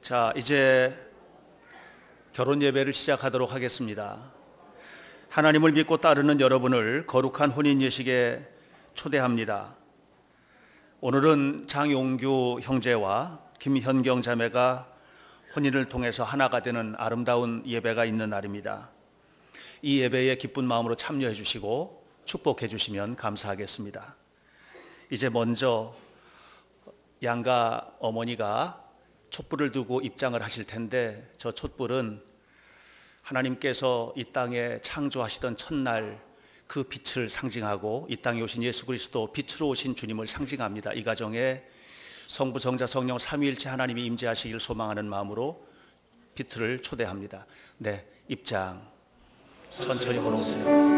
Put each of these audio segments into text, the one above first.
자, 이제 결혼 예배를 시작하도록 하겠습니다. 하나님을 믿고 따르는 여러분을 거룩한 혼인 예식에 초대합니다. 오늘은 장용규 형제와 김현경 자매가 혼인을 통해서 하나가 되는 아름다운 예배가 있는 날입니다. 이 예배에 기쁜 마음으로 참여해 주시고 축복해 주시면 감사하겠습니다. 이제 먼저 양가 어머니가 촛불을 두고 입장을 하실 텐데, 저 촛불은 하나님께서 이 땅에 창조하시던 첫날 그 빛을 상징하고 이 땅에 오신 예수 그리스도 빛으로 오신 주님을 상징합니다. 이 가정에 성부 성자 성령 삼위일체 하나님이 임재하시길 소망하는 마음으로 빛을 초대합니다. 네, 입장 천천히 걸어오세요.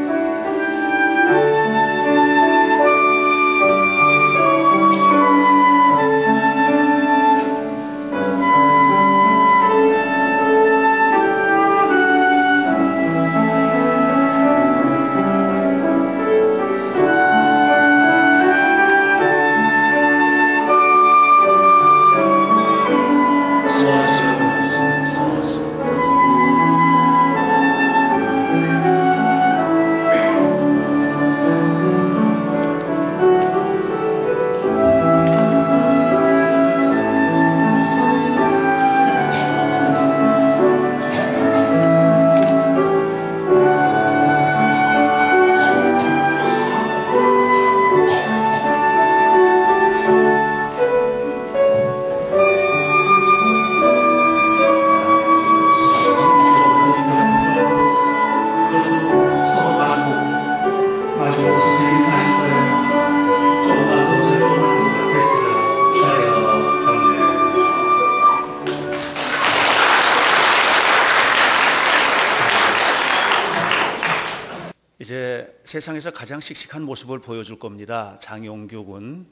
이제 세상에서 가장 씩씩한 모습을 보여줄 겁니다. 장용규 군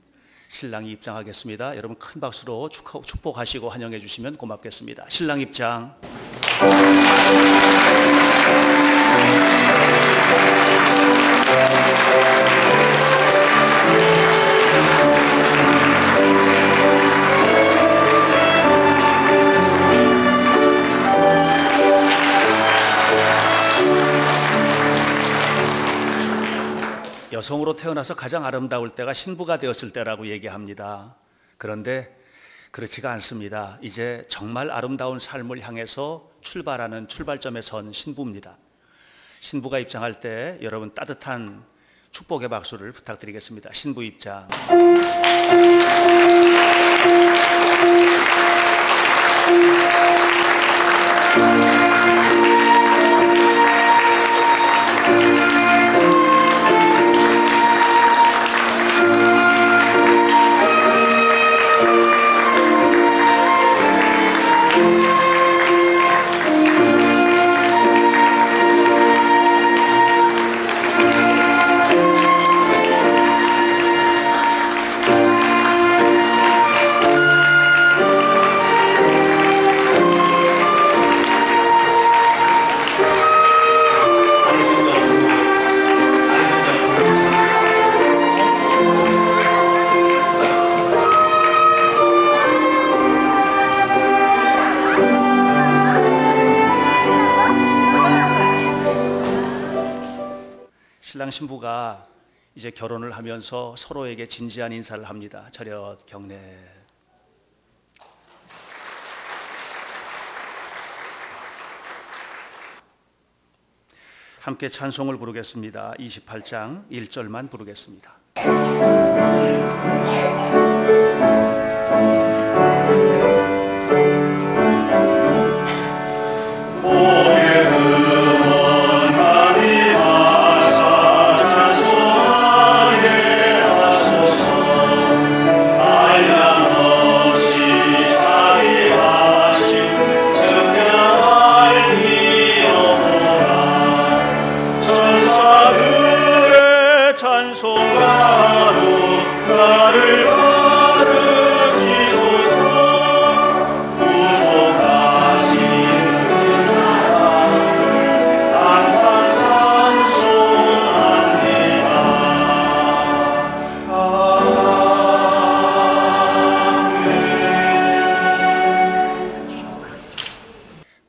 신랑이 입장하겠습니다. 여러분 큰 박수로 축복하시고 환영해 주시면 고맙겠습니다. 신랑 입장. 여성으로 태어나서 가장 아름다울 때가 신부가 되었을 때라고 얘기합니다. 그런데 그렇지가 않습니다. 이제 정말 아름다운 삶을 향해서 출발하는 출발점에 선 신부입니다. 신부가 입장할 때 여러분 따뜻한 축복의 박수를 부탁드리겠습니다. 신부 입장. 신랑 신부가 이제 결혼을 하면서 서로에게 진지한 인사를 합니다. 차렷 경례. 함께 찬송을 부르겠습니다. 28장 1절만 부르겠습니다. 찬송가로 나를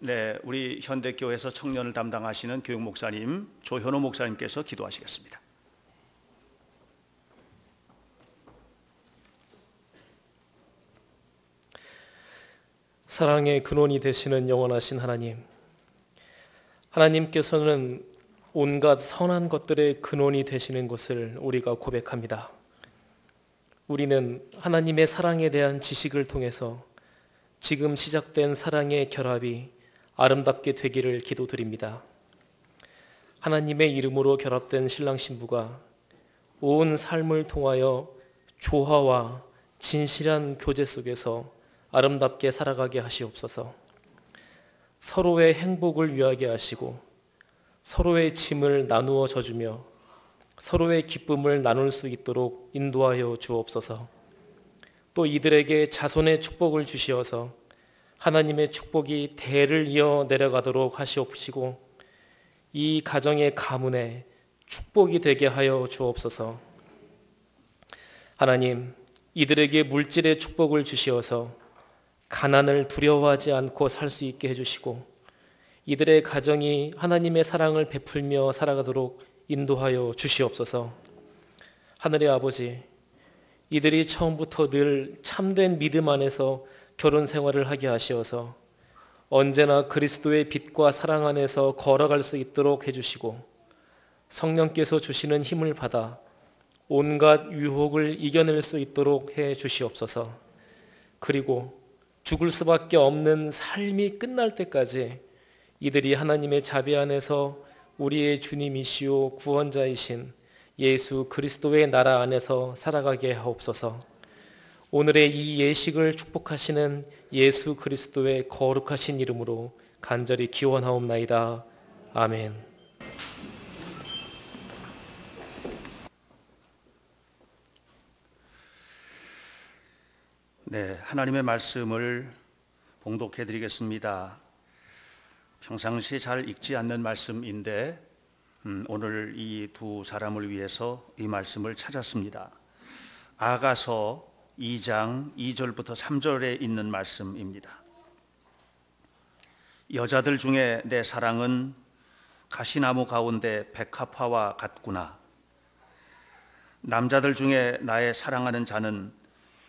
네, 우리 현대교회에서 청년을 담당하시는 교육 목사님 조현호 목사님께서 기도하시겠습니다. 사랑의 근원이 되시는 영원하신 하나님, 하나님께서는 온갖 선한 것들의 근원이 되시는 것을 우리가 고백합니다. 우리는 하나님의 사랑에 대한 지식을 통해서 지금 시작된 사랑의 결합이 아름답게 되기를 기도드립니다. 하나님의 이름으로 결합된 신랑 신부가 온 삶을 통하여 조화와 진실한 교제 속에서 아름답게 살아가게 하시옵소서. 서로의 행복을 위하게 하시고 서로의 짐을 나누어 져주며 서로의 기쁨을 나눌 수 있도록 인도하여 주옵소서. 또 이들에게 자손의 축복을 주시어서 하나님의 축복이 대를 이어 내려가도록 하시옵시고 이 가정의 가문에 축복이 되게 하여 주옵소서. 하나님, 이들에게 물질의 축복을 주시어서 가난을 두려워하지 않고 살 수 있게 해주시고 이들의 가정이 하나님의 사랑을 베풀며 살아가도록 인도하여 주시옵소서. 하늘의 아버지, 이들이 처음부터 늘 참된 믿음 안에서 결혼 생활을 하게 하시어서 언제나 그리스도의 빛과 사랑 안에서 걸어갈 수 있도록 해주시고 성령께서 주시는 힘을 받아 온갖 유혹을 이겨낼 수 있도록 해 주시옵소서. 그리고 죽을 수밖에 없는 삶이 끝날 때까지 이들이 하나님의 자비 안에서 우리의 주님이시오 구원자이신 예수 그리스도의 나라 안에서 살아가게 하옵소서. 오늘의 이 예식을 축복하시는 예수 그리스도의 거룩하신 이름으로 간절히 기원하옵나이다. 아멘. 네, 하나님의 말씀을 봉독해 드리겠습니다. 평상시에 잘 읽지 않는 말씀인데 오늘 이 두 사람을 위해서 이 말씀을 찾았습니다. 아가서 2장 2절부터 3절에 있는 말씀입니다. 여자들 중에 내 사랑은 가시나무 가운데 백합화와 같구나. 남자들 중에 나의 사랑하는 자는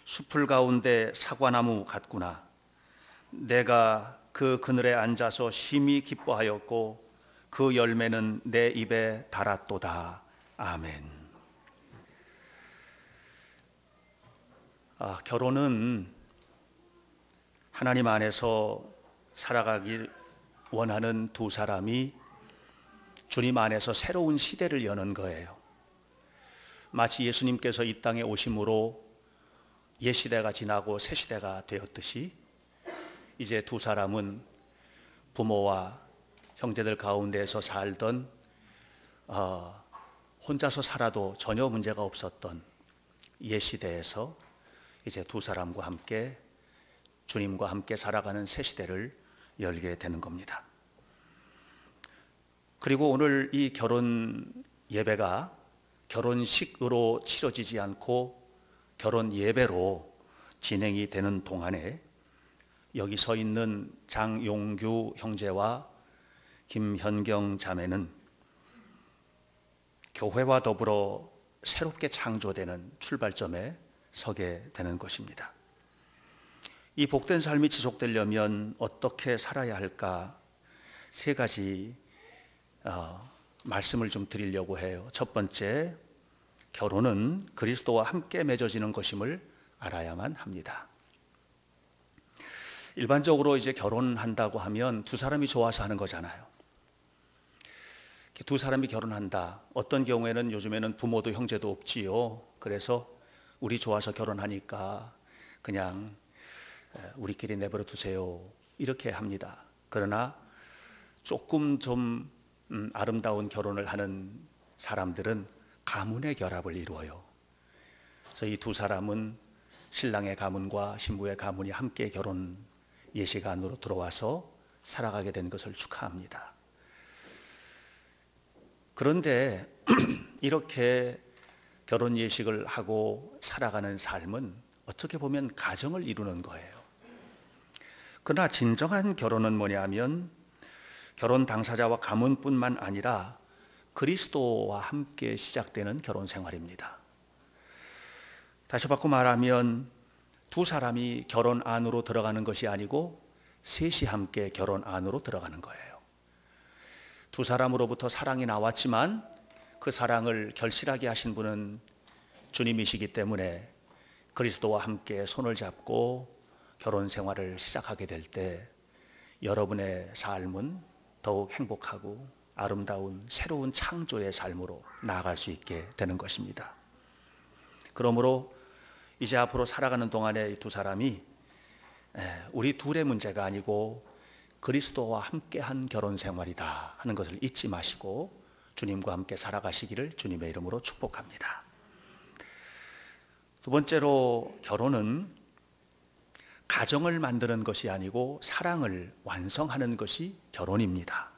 숲을 가운데 사과나무 같구나. 내가 그 그늘에 앉아서 심히 기뻐하였고 그 열매는 내 입에 달았도다. 아멘. 결혼은 하나님 안에서 살아가길 원하는 두 사람이 주님 안에서 새로운 시대를 여는 거예요. 마치 예수님께서 이 땅에 오심으로 옛 시대가 지나고 새 시대가 되었듯이 이제 두 사람은 부모와 형제들 가운데서 살던 혼자서 살아도 전혀 문제가 없었던 옛 시대에서 이제 두 사람과 함께 주님과 함께 살아가는 새 시대를 열게 되는 겁니다. 그리고 오늘 이 결혼 예배가 결혼식으로 치러지지 않고 결혼 예배로 진행이 되는 동안에 여기 서 있는 장용규 형제와 김현경 자매는 교회와 더불어 새롭게 창조되는 출발점에 서게 되는 것입니다. 이 복된 삶이 지속되려면 어떻게 살아야 할까? 세 가지 말씀을 좀 드리려고 해요. 첫 번째, 결혼은 그리스도와 함께 맺어지는 것임을 알아야만 합니다. 일반적으로 이제 결혼한다고 하면 두 사람이 좋아서 하는 거잖아요. 두 사람이 결혼한다. 어떤 경우에는 요즘에는 부모도 형제도 없지요. 그래서 우리 좋아서 결혼하니까 그냥 우리끼리 내버려 두세요. 이렇게 합니다. 그러나 조금 좀 아름다운 결혼을 하는 사람들은 가문의 결합을 이루어요. 그래서 이 두 사람은 신랑의 가문과 신부의 가문이 함께 결혼 예식 안으로 들어와서 살아가게 된 것을 축하합니다. 그런데 이렇게 결혼 예식을 하고 살아가는 삶은 어떻게 보면 가정을 이루는 거예요. 그러나 진정한 결혼은 뭐냐면 결혼 당사자와 가문뿐만 아니라 그리스도와 함께 시작되는 결혼 생활입니다. 다시 바꿔 말하면 두 사람이 결혼 안으로 들어가는 것이 아니고 셋이 함께 결혼 안으로 들어가는 거예요. 두 사람으로부터 사랑이 나왔지만 그 사랑을 결실하게 하신 분은 주님이시기 때문에 그리스도와 함께 손을 잡고 결혼 생활을 시작하게 될 때 여러분의 삶은 더욱 행복하고 아름다운 새로운 창조의 삶으로 나아갈 수 있게 되는 것입니다. 그러므로 이제 앞으로 살아가는 동안에 이 두 사람이 우리 둘의 문제가 아니고 그리스도와 함께한 결혼 생활이다 하는 것을 잊지 마시고 주님과 함께 살아가시기를 주님의 이름으로 축복합니다. 두 번째로 결혼은 가정을 만드는 것이 아니고 사랑을 완성하는 것이 결혼입니다.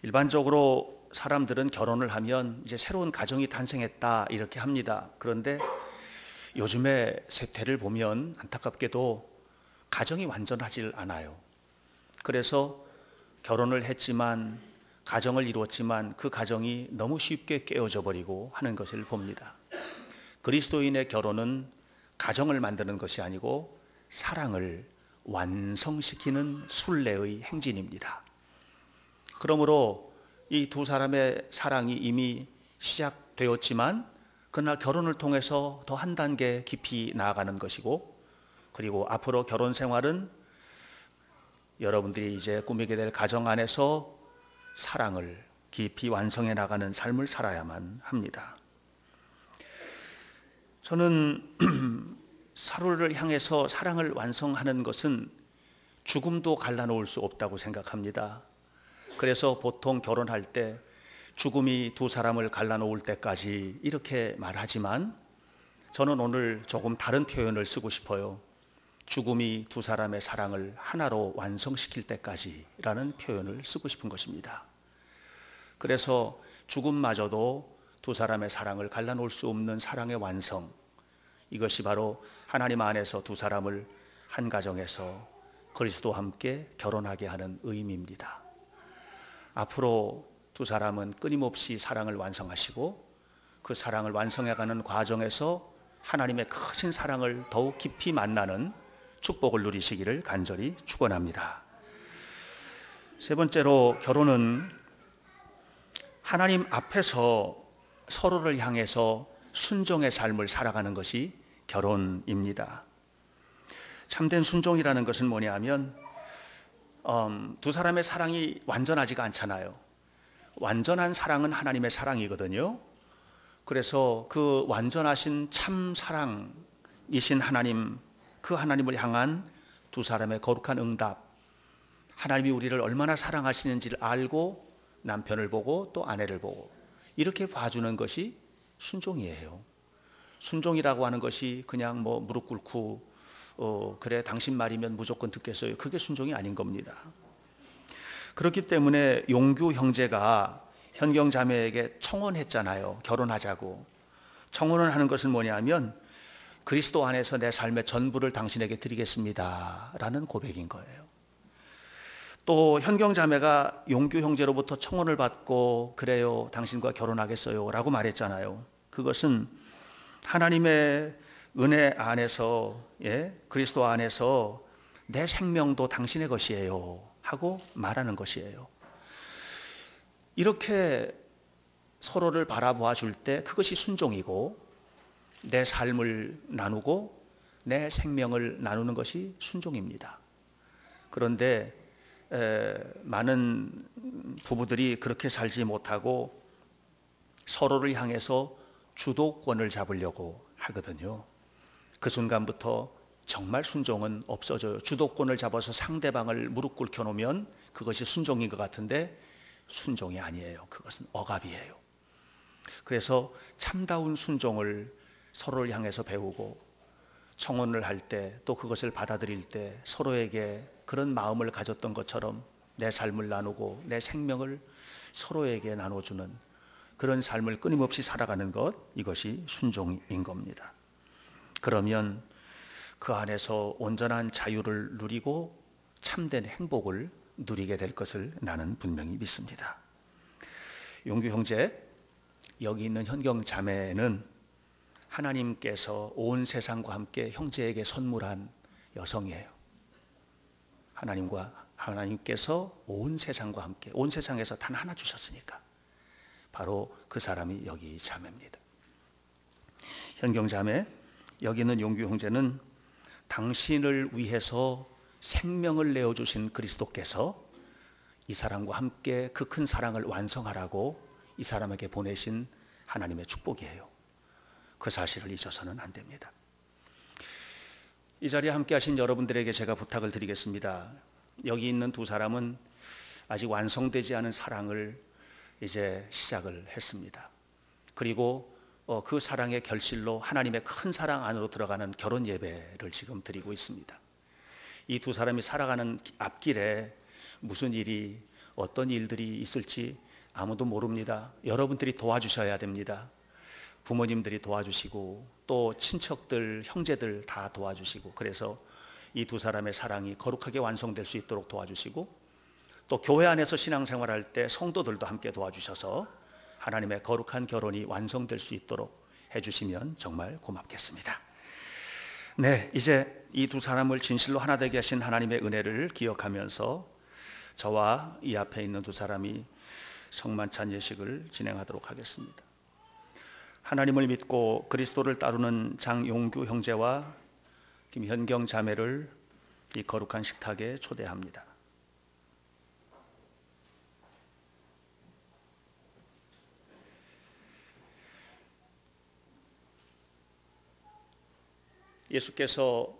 일반적으로 사람들은 결혼을 하면 이제 새로운 가정이 탄생했다 이렇게 합니다. 그런데 요즘의 세태를 보면 안타깝게도 가정이 완전하지 않아요. 그래서 결혼을 했지만 가정을 이루었지만 그 가정이 너무 쉽게 깨어져 버리고 하는 것을 봅니다. 그리스도인의 결혼은 가정을 만드는 것이 아니고 사랑을 완성시키는 순례의 행진입니다. 그러므로 이 두 사람의 사랑이 이미 시작되었지만 그러나 결혼을 통해서 더 한 단계 깊이 나아가는 것이고, 그리고 앞으로 결혼 생활은 여러분들이 이제 꾸미게 될 가정 안에서 사랑을 깊이 완성해 나가는 삶을 살아야만 합니다. 저는 서로를 향해서 사랑을 완성하는 것은 죽음도 갈라놓을 수 없다고 생각합니다. 그래서 보통 결혼할 때 죽음이 두 사람을 갈라놓을 때까지 이렇게 말하지만 저는 오늘 조금 다른 표현을 쓰고 싶어요. 죽음이 두 사람의 사랑을 하나로 완성시킬 때까지라는 표현을 쓰고 싶은 것입니다. 그래서 죽음마저도 두 사람의 사랑을 갈라놓을 수 없는 사랑의 완성, 이것이 바로 하나님 안에서 두 사람을 한 가정에서 그리스도와 함께 결혼하게 하는 의미입니다. 앞으로 두 사람은 끊임없이 사랑을 완성하시고 그 사랑을 완성해가는 과정에서 하나님의 크신 사랑을 더욱 깊이 만나는 축복을 누리시기를 간절히 축원합니다. 세 번째로 결혼은 하나님 앞에서 서로를 향해서 순종의 삶을 살아가는 것이 결혼입니다. 참된 순종이라는 것은 뭐냐면 두 사람의 사랑이 완전하지가 않잖아요. 완전한 사랑은 하나님의 사랑이거든요. 그래서 그 완전하신 참 사랑이신 하나님, 그 하나님을 향한 두 사람의 거룩한 응답, 하나님이 우리를 얼마나 사랑하시는지를 알고 남편을 보고 또 아내를 보고 이렇게 봐주는 것이 순종이에요. 순종이라고 하는 것이 그냥 뭐 무릎 꿇고 그래 당신 말이면 무조건 듣겠어요, 그게 순종이 아닌 겁니다. 그렇기 때문에 용규 형제가 현경 자매에게 청혼했잖아요. 결혼하자고. 청혼을 하는 것은 뭐냐면 그리스도 안에서 내 삶의 전부를 당신에게 드리겠습니다 라는 고백인 거예요. 또 현경 자매가 용규 형제로부터 청혼을 받고 그래요 당신과 결혼하겠어요 라고 말했잖아요. 그것은 하나님의 은혜 안에서, 그리스도 안에서 내 생명도 당신의 것이에요 하고 말하는 것이에요. 이렇게 서로를 바라보아 줄 때 그것이 순종이고, 내 삶을 나누고 내 생명을 나누는 것이 순종입니다. 그런데 많은 부부들이 그렇게 살지 못하고 서로를 향해서 주도권을 잡으려고 하거든요. 그 순간부터 정말 순종은 없어져요. 주도권을 잡아서 상대방을 무릎 꿇혀 놓으면 그것이 순종인 것 같은데 순종이 아니에요. 그것은 억압이에요. 그래서 참다운 순종을 서로를 향해서 배우고 청혼을 할 때 또 그것을 받아들일 때 서로에게 그런 마음을 가졌던 것처럼 내 삶을 나누고 내 생명을 서로에게 나눠주는 그런 삶을 끊임없이 살아가는 것, 이것이 순종인 겁니다. 그러면 그 안에서 온전한 자유를 누리고 참된 행복을 누리게 될 것을 나는 분명히 믿습니다. 용규 형제, 여기 있는 현경 자매는 하나님께서 온 세상과 함께 형제에게 선물한 여성이에요. 하나님께서 온 세상과 함께, 온 세상에서 단 하나 주셨으니까 바로 그 사람이 여기 자매입니다. 현경 자매, 여기 있는 용규 형제는 당신을 위해서 생명을 내어주신 그리스도께서 이 사람과 함께 그 큰 사랑을 완성하라고 이 사람에게 보내신 하나님의 축복이에요. 그 사실을 잊어서는 안 됩니다. 이 자리에 함께 하신 여러분들에게 제가 부탁을 드리겠습니다. 여기 있는 두 사람은 아직 완성되지 않은 사랑을 이제 시작을 했습니다. 그리고 그 사랑의 결실로 하나님의 큰 사랑 안으로 들어가는 결혼 예배를 지금 드리고 있습니다. 이 두 사람이 살아가는 앞길에 무슨 일이, 어떤 일들이 있을지 아무도 모릅니다. 여러분들이 도와주셔야 됩니다. 부모님들이 도와주시고 또 친척들, 형제들 다 도와주시고, 그래서 이 두 사람의 사랑이 거룩하게 완성될 수 있도록 도와주시고, 또 교회 안에서 신앙생활할 때 성도들도 함께 도와주셔서 하나님의 거룩한 결혼이 완성될 수 있도록 해주시면 정말 고맙겠습니다. 네, 이제 이 두 사람을 진실로 하나 되게 하신 하나님의 은혜를 기억하면서 저와 이 앞에 있는 두 사람이 성만찬 예식을 진행하도록 하겠습니다. 하나님을 믿고 그리스도를 따르는 장용규 형제와 김현경 자매를 이 거룩한 식탁에 초대합니다. 예수께서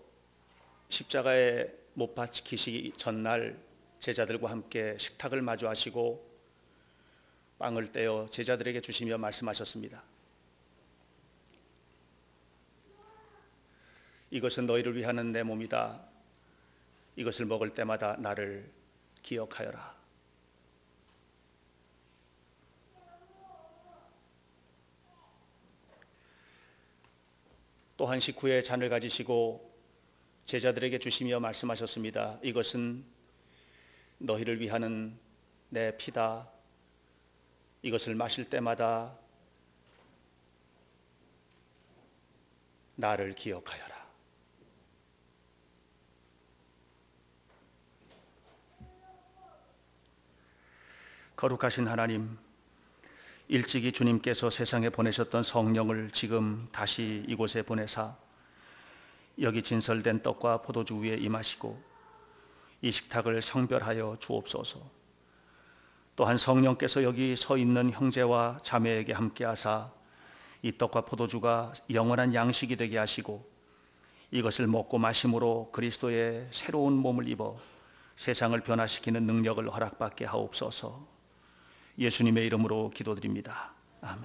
십자가에 못 박히시기 전날 제자들과 함께 식탁을 마주하시고 빵을 떼어 제자들에게 주시며 말씀하셨습니다. 이것은 너희를 위하는 내 몸이다. 이것을 먹을 때마다 나를 기억하여라. 또한 식후에 잔을 가지시고 제자들에게 주시며 말씀하셨습니다. 이것은 너희를 위하는 내 피다. 이것을 마실 때마다 나를 기억하여라. 거룩하신 하나님, 일찍이 주님께서 세상에 보내셨던 성령을 지금 다시 이곳에 보내사 여기 진설된 떡과 포도주 위에 임하시고 이 식탁을 성별하여 주옵소서. 또한 성령께서 여기 서 있는 형제와 자매에게 함께하사 이 떡과 포도주가 영원한 양식이 되게 하시고 이것을 먹고 마심으로 그리스도의 새로운 몸을 입어 세상을 변화시키는 능력을 허락받게 하옵소서. 예수님의 이름으로 기도드립니다. 아멘.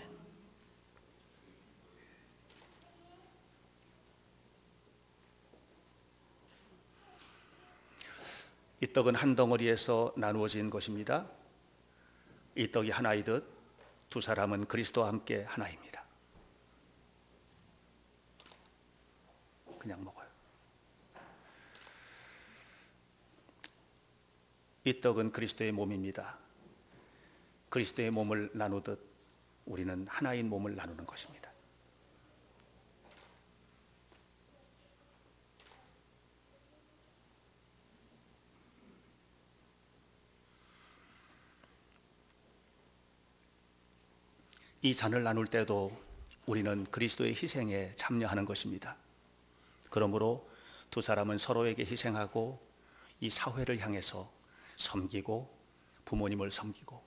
이 떡은 한 덩어리에서 나누어진 것입니다. 이 떡이 하나이듯 두 사람은 그리스도와 함께 하나입니다. 그냥 먹어요. 이 떡은 그리스도의 몸입니다. 그리스도의 몸을 나누듯 우리는 하나인 몸을 나누는 것입니다. 이 잔을 나눌 때도 우리는 그리스도의 희생에 참여하는 것입니다. 그러므로 두 사람은 서로에게 희생하고 이 사회를 향해서 섬기고 부모님을 섬기고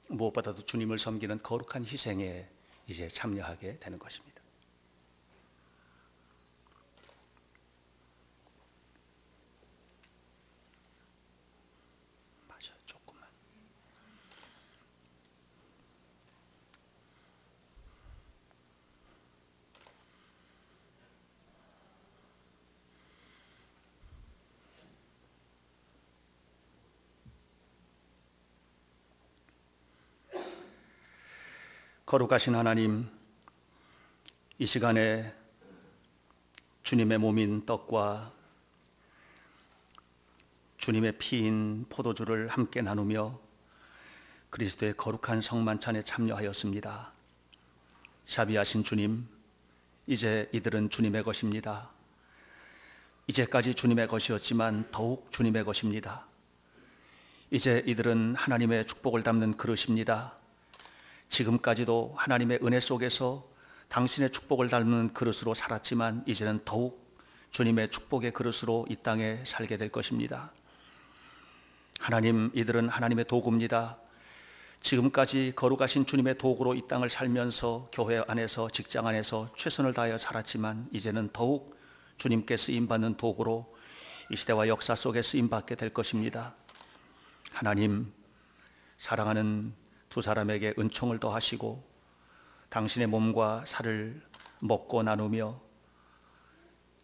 무엇보다도 주님을 섬기는 거룩한 희생에 이제 참여하게 되는 것입니다. 맞아요, 조금만. 거룩하신 하나님, 이 시간에 주님의 몸인 떡과 주님의 피인 포도주를 함께 나누며 그리스도의 거룩한 성만찬에 참여하였습니다. 자비하신 주님, 이제 이들은 주님의 것입니다. 이제까지 주님의 것이었지만 더욱 주님의 것입니다. 이제 이들은 하나님의 축복을 담는 그릇입니다. 지금까지도 하나님의 은혜 속에서 당신의 축복을 담는 그릇으로 살았지만 이제는 더욱 주님의 축복의 그릇으로 이 땅에 살게 될 것입니다. 하나님, 이들은 하나님의 도구입니다. 지금까지 거룩하신 주님의 도구로 이 땅을 살면서 교회 안에서, 직장 안에서 최선을 다하여 살았지만 이제는 더욱 주님께 쓰임받는 도구로 이 시대와 역사 속에 쓰임받게 될 것입니다. 하나님, 사랑하는 두 사람에게 은총을 더하시고 당신의 몸과 살을 먹고 나누며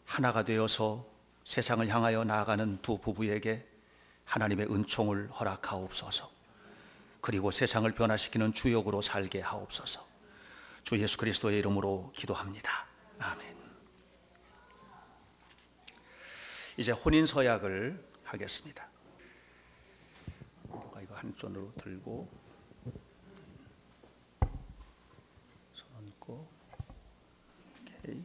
하나가 되어서 세상을 향하여 나아가는 두 부부에게 하나님의 은총을 허락하옵소서. 그리고 세상을 변화시키는 주역으로 살게 하옵소서. 주 예수 그리스도의 이름으로 기도합니다. 아멘. 이제 혼인 서약을 하겠습니다. 이거 한 손으로 들고 손 얹고. 오케이.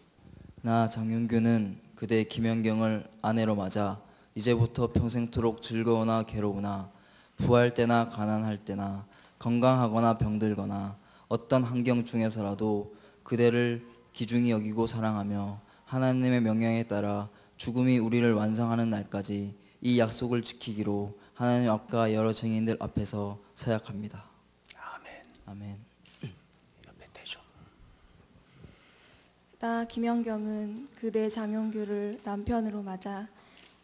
나 장윤규는 그대 김연경을 아내로 맞아 이제부터 평생토록 즐거우나 괴로우나 부할 때나 가난할 때나 건강하거나 병들거나 어떤 환경 중에서라도 그대를 귀중히 여기고 사랑하며 하나님의 명령에 따라 죽음이 우리를 완성하는 날까지 이 약속을 지키기로 하나님 앞과 여러 증인들 앞에서 서약합니다. 아멘. 아멘. 옆에 대죠. 나 김연경은 그대 장용규를 남편으로 맞아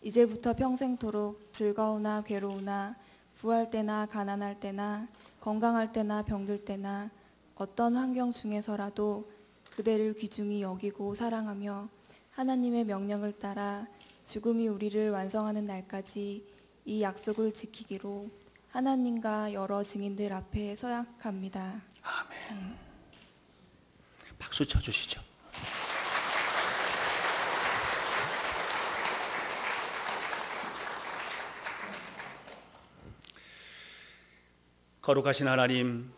이제부터 평생토록 즐거우나 괴로우나 부할 때나 가난할 때나 건강할 때나 병들 때나 어떤 환경 중에서라도 그대를 귀중히 여기고 사랑하며 하나님의 명령을 따라 죽음이 우리를 완성하는 날까지 이 약속을 지키기로 하나님과 여러 증인들 앞에 서약합니다. 아멘. 박수 쳐주시죠. 거룩하신 하나님,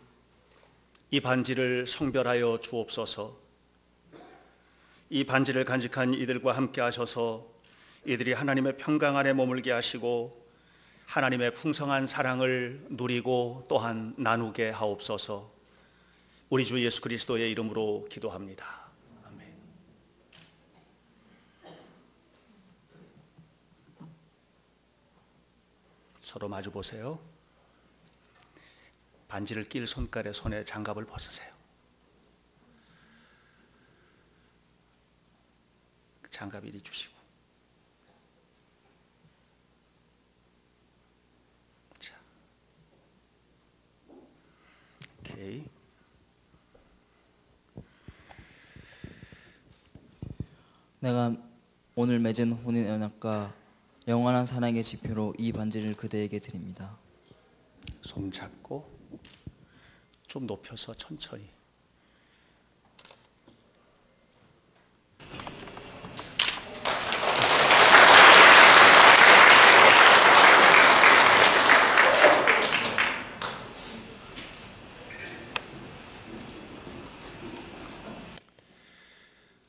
이 반지를 성별하여 주옵소서. 이 반지를 간직한 이들과 함께 하셔서 이들이 하나님의 평강 안에 머물게 하시고 하나님의 풍성한 사랑을 누리고 또한 나누게 하옵소서. 우리 주 예수 그리스도의 이름으로 기도합니다. 아멘. 서로 마주 보세요. 반지를 낄 손가락에 손에 장갑을 벗으세요. 장갑 이리 주시고. 자, 오케이. 내가 오늘 맺은 혼인 언약과 영원한 사랑의 지표로 이 반지를 그대에게 드립니다. 손 잡고 좀 높여서 천천히.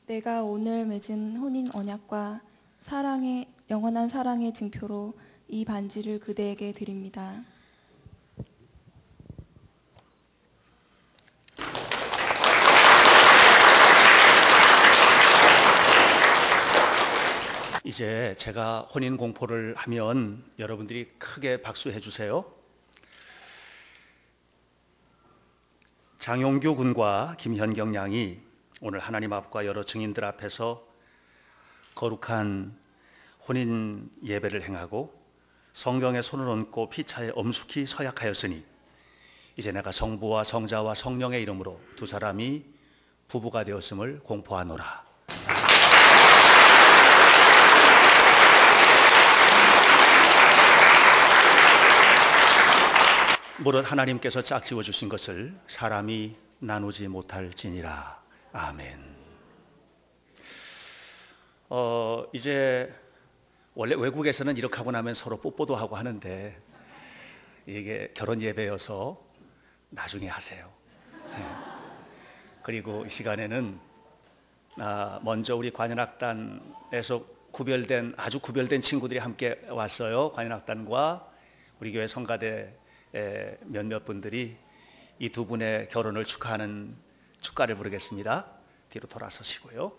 내가 오늘 맺은 혼인 언약과 영원한 사랑의 증표로 이 반지를 그대에게 드립니다. 이제 제가 혼인 공포를 하면 여러분들이 크게 박수해 주세요. 장용규 군과 김현경 양이 오늘 하나님 앞과 여러 증인들 앞에서 거룩한 혼인 예배를 행하고 성경에 손을 얹고 피차에 엄숙히 서약하였으니 이제 내가 성부와 성자와 성령의 이름으로 두 사람이 부부가 되었음을 공포하노라. 무릇 하나님께서 짝지어 주신 것을 사람이 나누지 못할지니라. 아멘. 이제 원래 외국에서는 이렇게 하고 나면 서로 뽀뽀도 하고 하는데 이게 결혼 예배여서 나중에 하세요. 네. 그리고 이 시간에는 먼저 우리 관현악단에서 아주 구별된 친구들이 함께 왔어요. 관현악단과 우리 교회 성가대 몇몇 분들이 이 두 분의 결혼을 축하하는 축가를 부르겠습니다. 뒤로 돌아서시고요.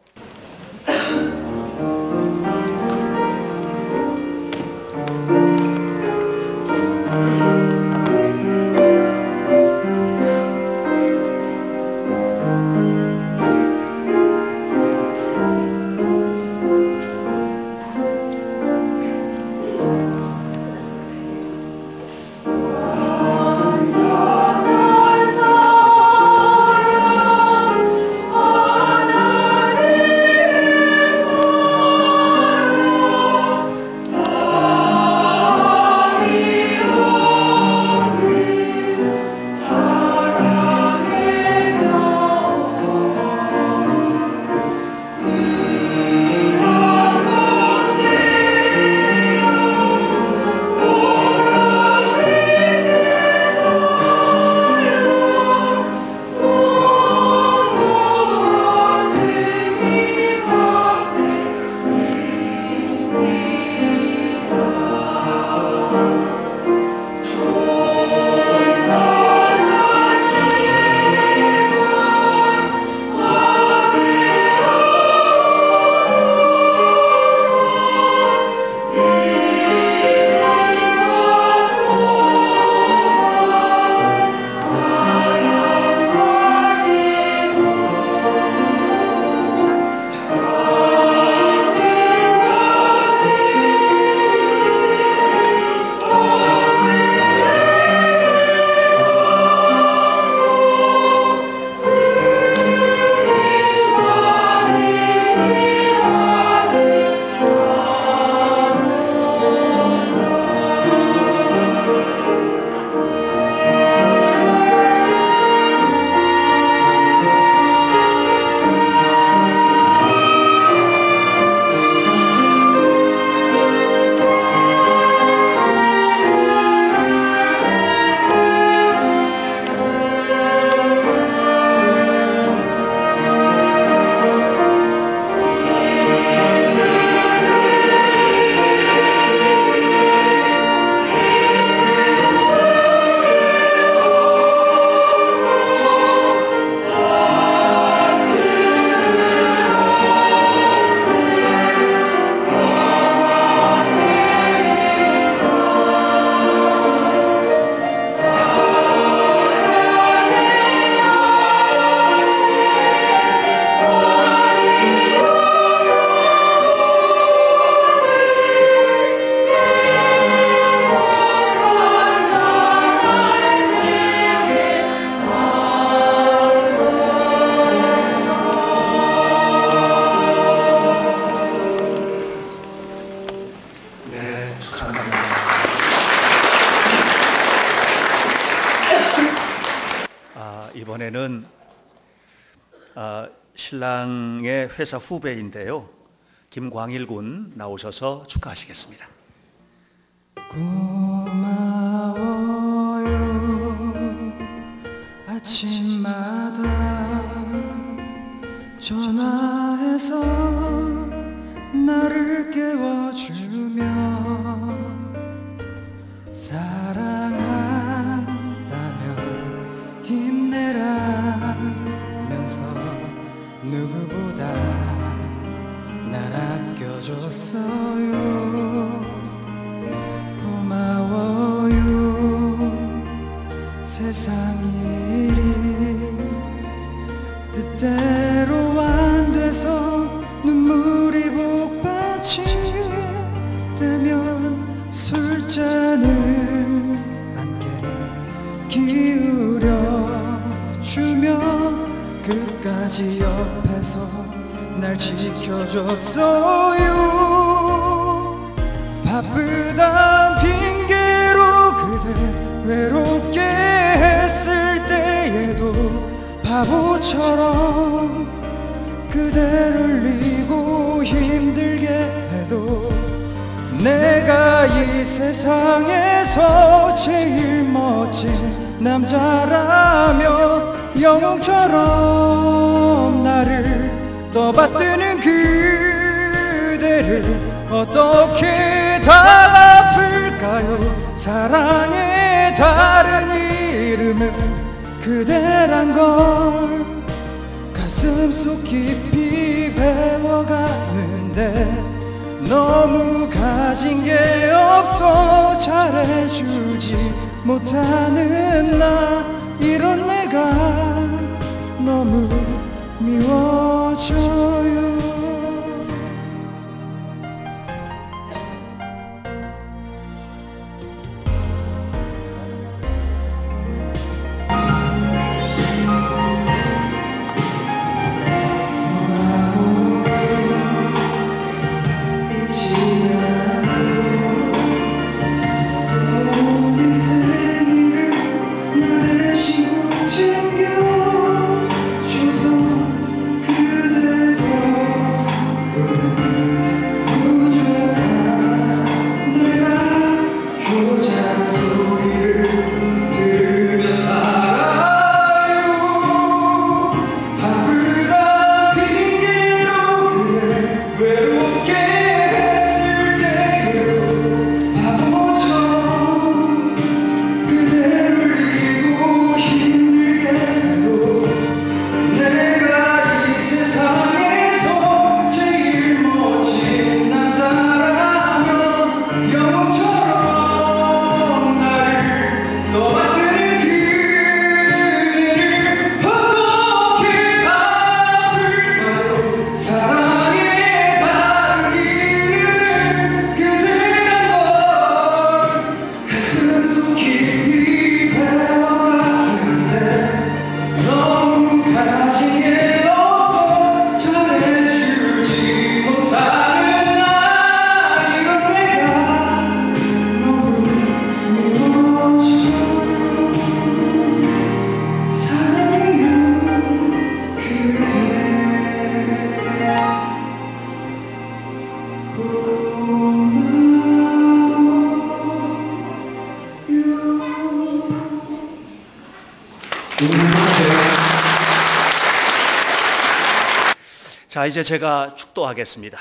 이번에는 신랑의 회사 후배인데요, 김광일 군 나오셔서 축하하시겠습니다. 고마워요. 아침마다 전화해서 나를 깨워주며 사랑한다면 힘내라면서 누구보다 날 아껴줬어요. 고마워요. 세상 일이 뜻대로 안 돼서 눈물이 복받칠 때면 술잔을 함께 기울여주며 끝까지 옆에서 날 지켜줬어요. 바쁘단 핑계로 그대 외롭게 했을 때에도 바보처럼 그대를 잊고 힘들 세상에서 제일 멋진 남자라며 영웅처럼 나를 떠받드는 그대를 어떻게 다 갚을까요? 사랑의 다른 이름은 그대란 걸 가슴속 깊이 배워가는데 너무 가진 게 없어 잘해주지 못하는 나 이런 내가 너무 미워져요. 자, 이제 제가 축도하겠습니다.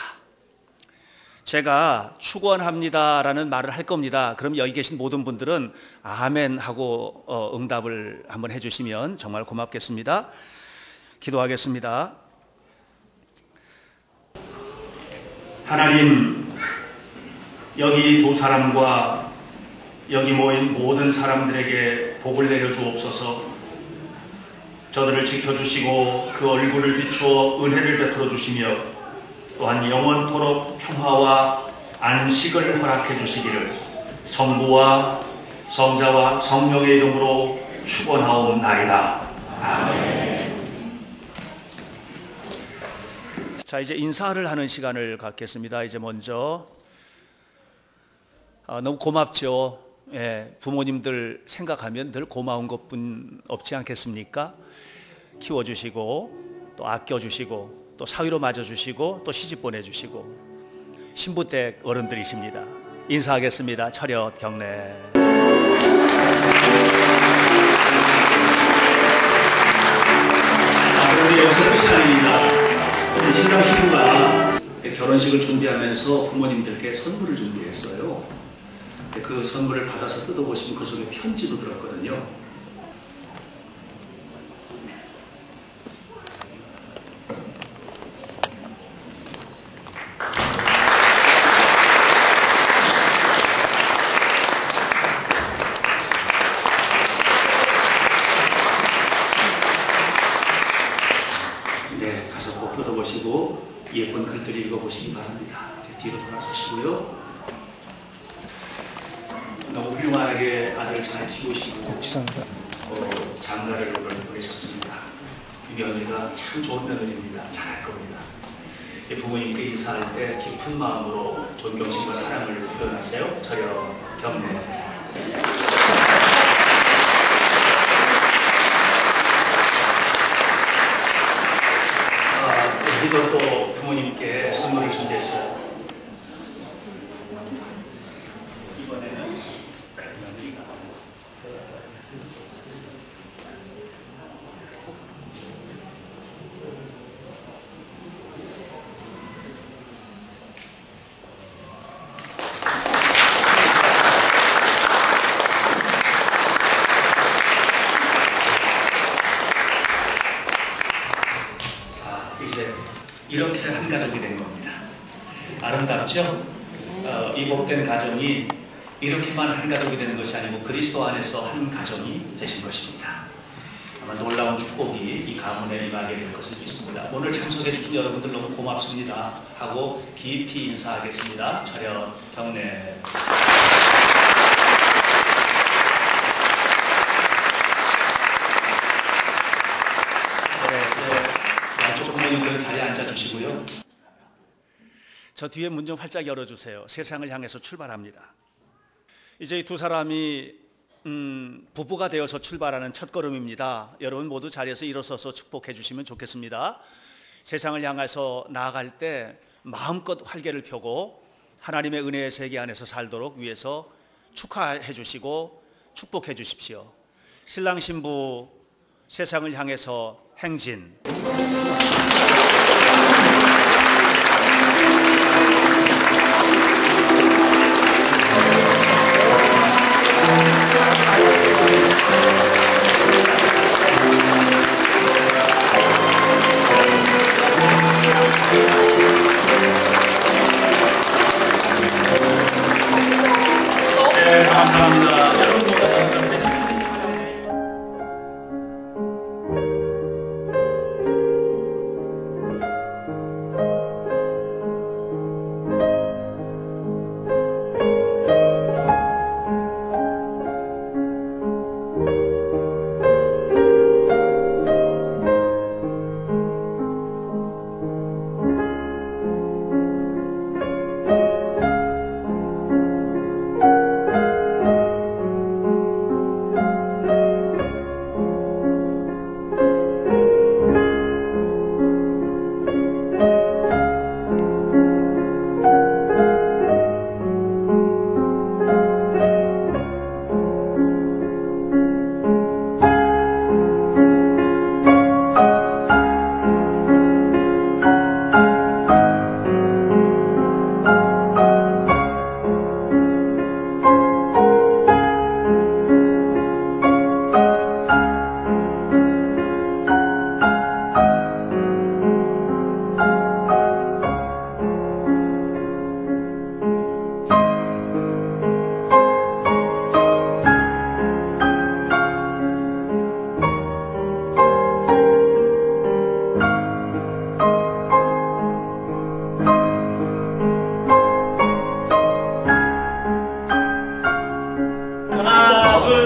제가 축원합니다라는 말을 할 겁니다. 그럼 여기 계신 모든 분들은 아멘 하고 응답을 한번 해주시면 정말 고맙겠습니다. 기도하겠습니다. 하나님, 여기 두 사람과 여기 모인 모든 사람들에게 복을 내려 주옵소서. 저들을 지켜주시고 그 얼굴을 비추어 은혜를 베풀어 주시며 또한 영원토록 평화와 안식을 허락해 주시기를 성부와 성자와 성령의 이름으로 축원하옵나이다. 아멘. 자, 이제 인사를 하는 시간을 갖겠습니다. 이제 먼저 너무 고맙죠. 예, 부모님들 생각하면 늘 고마운 것뿐 없지 않겠습니까? 키워주시고 또 아껴주시고 또 사위로 맞아주시고 또 시집 보내주시고 신부댁 어른들이십니다. 인사하겠습니다. 차렷 경례. 그런데 여기서 끝이 아닙니다. 신랑 신부가 결혼식을 준비하면서 부모님들께 선물을 준비했어요. 그 선물을 받아서 뜯어보시면 그 속에 편지도 들었거든요. 네, 가서 꼭 뜯어보시고 예쁜 글들을 읽어보시기 바랍니다. 뒤로 돌아서시고요. 너무 훌륭하게 아들 잘 키우시고 장가를 보내셨습니다. 이 며느리가 참 좋은 며느리입니다. 잘할 겁니다. 부모님께 인사할 때 깊은 마음으로 존경심과 사랑을 표현하세요. 차렷 경례. 이것도 부모님께 선물을 준비했어요. 이번에 가족이 된 겁니다. 아름답죠? 이 복된 가정이 이렇게만 한 가족이 되는 것이 아니고 그리스도 안에서 한 가정이 되신 것입니다. 아마 놀라운 축복이 이 가문에 임하게 될 것을 믿습니다. 오늘 참석해 주신 여러분들 너무 고맙습니다 하고 깊이 인사하겠습니다. 차렷 경례. 양쪽 부모님들 자리에 앉아주시고요. 저 뒤에 문 좀 활짝 열어주세요. 세상을 향해서 출발합니다. 이제 이 두 사람이 부부가 되어서 출발하는 첫걸음입니다. 여러분 모두 자리에서 일어서서 축복해 주시면 좋겠습니다. 세상을 향해서 나아갈 때 마음껏 활개를 펴고 하나님의 은혜의 세계 안에서 살도록 위해서 축하해 주시고 축복해 주십시오. 신랑 신부 세상을 향해서 행진. 네, 감사합니다. 여러분 모두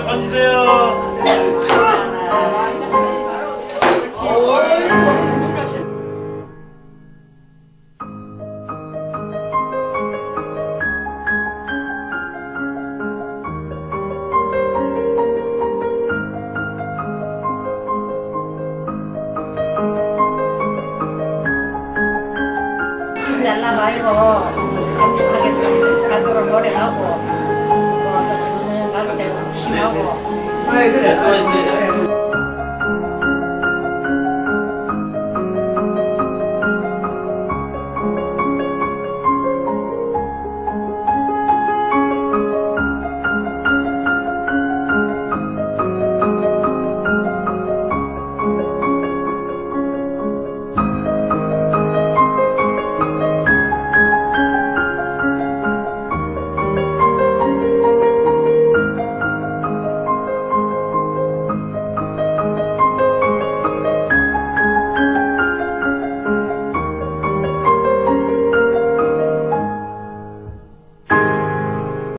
감사합니다. 잘라 말고 감격하게 가도록 노래하고 또 시원한 가을 때 조심하고 그래